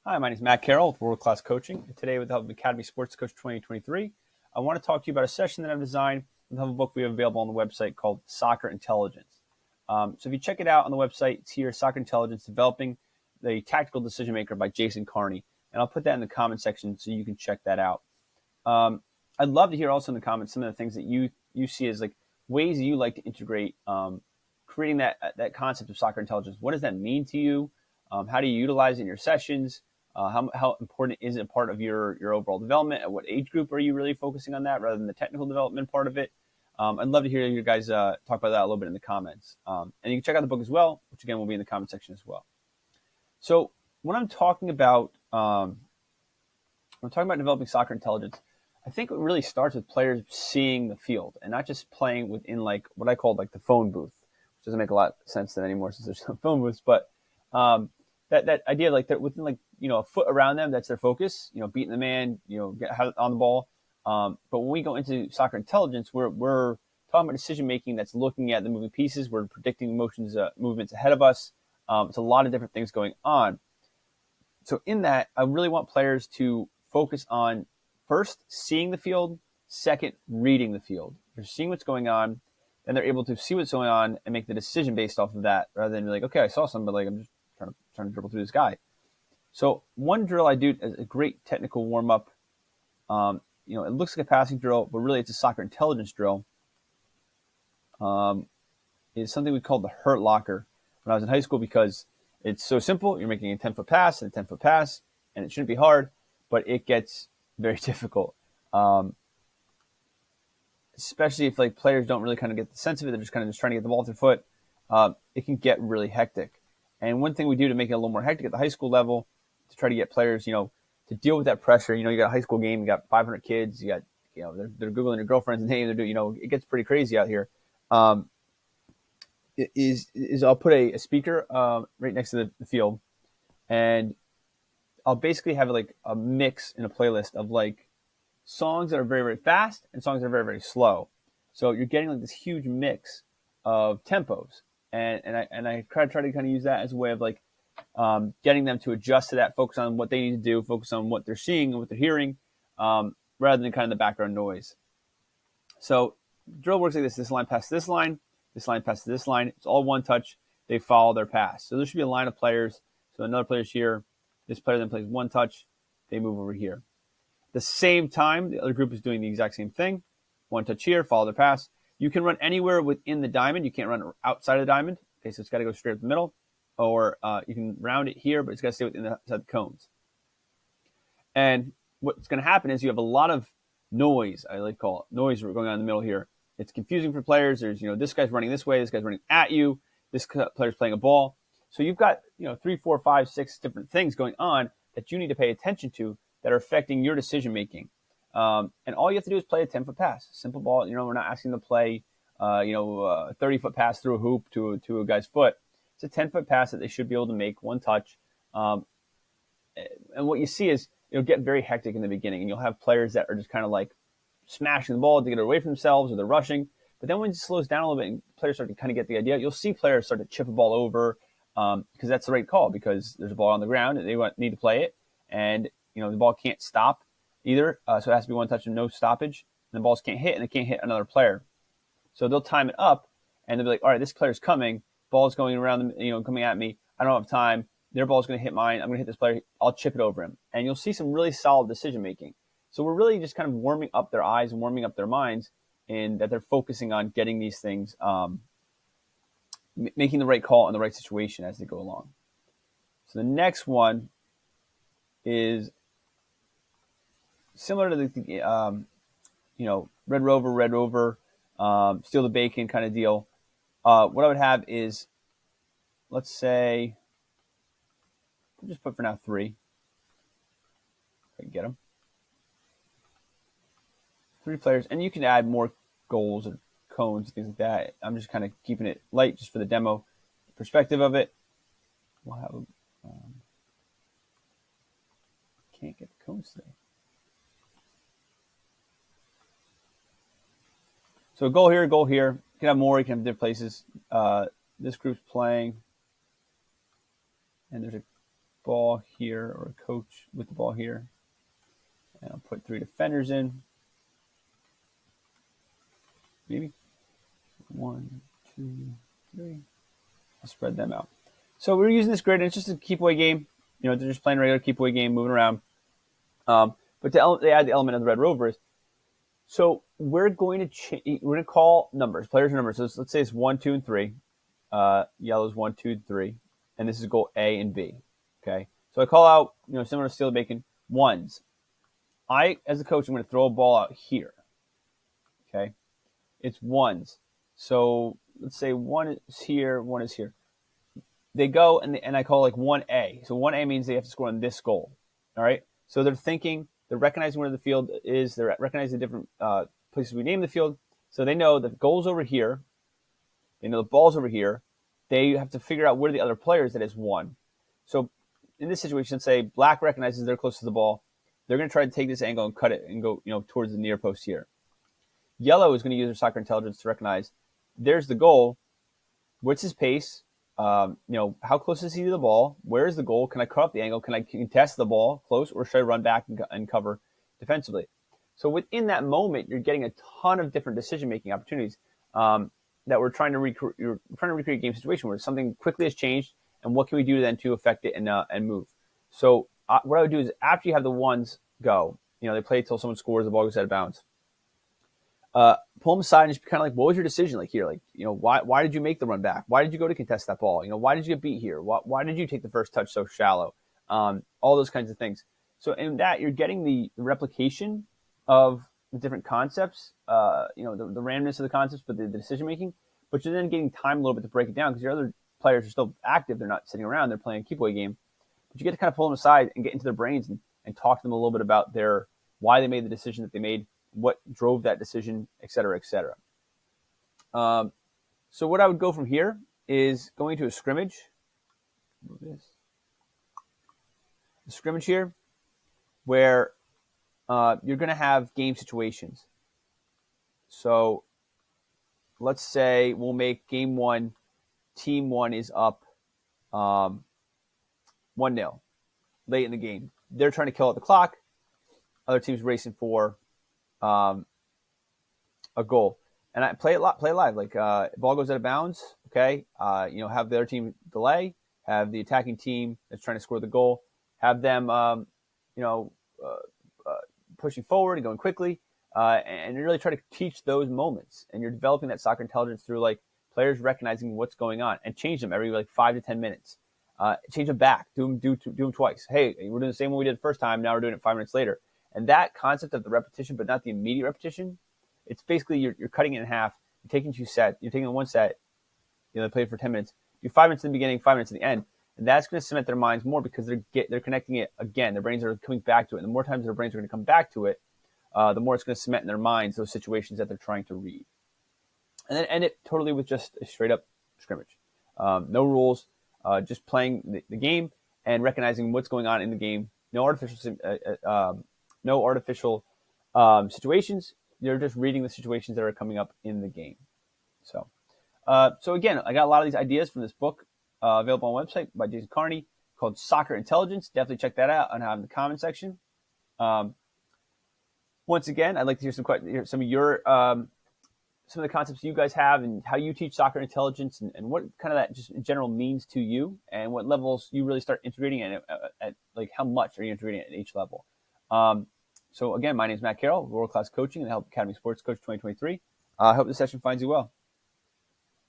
Hi, my name is Matt Carroll with World Class Coaching. And today, with the help of Academy Sports Coach 2023, I want to talk to you about a session that I've designed with the help of a book we have available on the website called Soccer Intelligence. So if you check it out on the website, it's here, Soccer Intelligence, Developing the Tactical Decision Maker by Jason Carney. And I'll put that in the comment section so you can check that out. I'd love to hear also in the comments some of the things that you see as like ways that you like to integrate creating that concept of soccer intelligence. What does that mean to you? How do you utilize it in your sessions? How important is it part of your overall development? At what age group are you really focusing on that rather than the technical development part of it? I'd love to hear you guys talk about that a little bit in the comments. And you can check out the book as well, which again will be in the comment section as well. So when I'm talking about developing soccer intelligence, I think it really starts with players seeing the field and not just playing within like what I call like the phone booth, which doesn't make a lot of sense anymore since there's no phone booths, but that idea like that within like, a foot around them, that's their focus, beating the man, get on the ball. But when we go into soccer intelligence, we're talking about decision making that's looking at the moving pieces. We're predicting movements ahead of us. It's a lot of different things going on. So in that, I really want players to focus on first seeing the field, second reading the field. They're seeing what's going on, and they're able to see what's going on and make the decision based off of that, rather than be like, okay, I saw something, but like I'm just trying to dribble through this guy. So one drill I do as a great technical warm up, it looks like a passing drill, but really it's a soccer intelligence drill. Is something we called the hurt locker when I was in high school because it's so simple. You're making a 10-foot pass and a 10-foot pass, and it shouldn't be hard, but it gets very difficult. Especially if like players don't really kind of get the sense of it. They're just trying to get the ball with their foot. It can get really hectic. And one thing we do to make it a little more hectic at the high school level to try to get players, to deal with that pressure. You got a high school game, you got 500 kids, you got, they're Googling your girlfriend's name. They're doing, it gets pretty crazy out here. Is I'll put a speaker right next to the field, and I'll basically have like a mix in a playlist of like songs that are very, very fast and songs that are very, very slow. So you're getting like this huge mix of tempos. And I try to kind of use that as a way of like getting them to adjust to that, focus on what they need to do, focus on what they're seeing and what they're hearing, rather than kind of the background noise. So drill works like this. This line passes this line. This line passes this line. It's all one touch. They follow their pass. So there should be a line of players. So another player's here. This player then plays one touch. They move over here. At the same time, the other group is doing the exact same thing. One touch here, follow their pass. You can run anywhere within the diamond. You can't run outside of the diamond. Okay, so it's got to go straight up the middle. Or you can round it here, but it's got to stay within the cones. And what's going to happen is you have a lot of noise, I like to call it, noise going on in the middle here. It's confusing for players. There's, this guy's running this way, this guy's running at you, this player's playing a ball. So you've got, 3, 4, 5, 6 different things going on that you need to pay attention to that are affecting your decision making. And all you have to do is play a 10-foot pass. Simple ball. We're not asking them to play, a 30-foot pass through a hoop to a guy's foot. It's a 10-foot pass that they should be able to make one touch. And what you see is it'll get very hectic in the beginning, and you'll have players that are just kind of like smashing the ball to get it away from themselves, or they're rushing. But then when it slows down a little bit and players start to kind of get the idea, you'll see players start to chip a ball over because that's the right call, because there's a ball on the ground and they need to play it, and the ball can't stop either, so it has to be one touch and no stoppage. And the balls can't hit, and they can't hit another player. So they'll time it up, and they'll be like, all right, this player's coming, ball's going around them, coming at me. I don't have time. Their ball's going to hit mine. I'm going to hit this player. I'll chip it over him. And you'll see some really solid decision making. So we're really just kind of warming up their eyes and warming up their minds, and that they're focusing on getting these things, making the right call in the right situation as they go along. So the next one is similar to the Red Rover, steal the bacon kind of deal. What I would have is, let's say, we'll just put for now 3. If I can get them. 3 players, and you can add more goals or cones, things like that. I'm just kind of keeping it light just for the demo perspective of it. We'll have can't get the cones today. So goal here, goal here. You can have more. You can have different places. This group's playing, and there's a ball here, or a coach with the ball here. And I'll put 3 defenders in. Maybe 1, 2, 3. I'll spread them out. So we're using this grid, and it's just a keep away game. They're just playing a regular keep away game, moving around. But they add the element of the Red Rovers. So we're going to call numbers, players' numbers. So let's say it's 1, 2, and 3. Yellow's 1, 2, 3, and this is goal A and B. Okay. So I call out, similar to Steal Bacon, ones. As a coach, I'm going to throw a ball out here. Okay. It's ones. So let's say 1 is here, 1 is here. They go and I call like 1A. So 1A means they have to score on this goal. All right. So they're recognizing where the field is. They're recognizing the different places we name the field. So they know the goal's over here. They know the ball's over here. They have to figure out where the other player is that is 1. So in this situation, let's say black recognizes they're close to the ball. They're going to try to take this angle and cut it and go, towards the near post here. Yellow is going to use their soccer intelligence to recognize there's the goal. What's his pace? How close is he to the ball? Where is the goal? Can I cut up the angle? Can I contest the ball close, or should I run back and cover defensively? So within that moment, you're getting a ton of different decision-making opportunities that we're trying to recreate. You're trying to recreate a game situation where something quickly has changed, and what can we do then to affect it and move? So what I would do is after you have the ones go, they play until someone scores, the ball goes out of bounds. Pull them aside and just be kind of like, what was your decision like here? Like, why did you make the run back? Why did you go to contest that ball? Why did you get beat here? Why did you take the first touch so shallow? All those kinds of things. So in that, you're getting the replication of the different concepts, the randomness of the concepts, but the decision-making. But you're then getting time a little bit to break it down because your other players are still active. They're not sitting around. They're playing a keep-away game. But you get to kind of pull them aside and get into their brains and talk to them a little bit about why they made the decision that they made, what drove that decision, et cetera, et cetera. So what I would go from here is going to a scrimmage. Move this. A scrimmage here where you're going to have game situations. So let's say we'll make game 1, team 1 is up 1-0 late in the game. They're trying to kill out the clock. Other team's racing for a goal, and I play live. Like ball goes out of bounds. Okay, have the other team delay, have the attacking team that's trying to score the goal, have them, pushing forward and going quickly, and you really try to teach those moments. And you're developing that soccer intelligence through like players recognizing what's going on and change them every like 5 to 10 minutes. Change them back. Do them twice. Hey, we're doing the same one we did the first time. Now we're doing it 5 minutes later. And that concept of the repetition, but not the immediate repetition, it's basically you're cutting it in half. You're taking 2 sets. You're taking 1 set. They play it for 10 minutes. Do 5 minutes in the beginning, 5 minutes at the end, and that's going to cement their minds more because they're connecting it again. Their brains are coming back to it, and the more times their brains are going to come back to it, the more it's going to cement in their minds those situations that they're trying to read. And then end it totally with just a straight up scrimmage, no rules, just playing the game and recognizing what's going on in the game. No artificial situations. You're just reading the situations that are coming up in the game. So again, I got a lot of these ideas from this book available on the website by Jason Carney called Soccer Intelligence. Definitely check that out and have in the comment section. Once again, I'd like to hear some of the concepts you guys have and how you teach soccer intelligence and what kind of that just in general means to you and what levels you really start integrating it at like how much are you integrating it at each level. So again, my name is Matt Carroll, World Class Coaching and Help Academy Sports Coach 2023. I hope this session finds you well.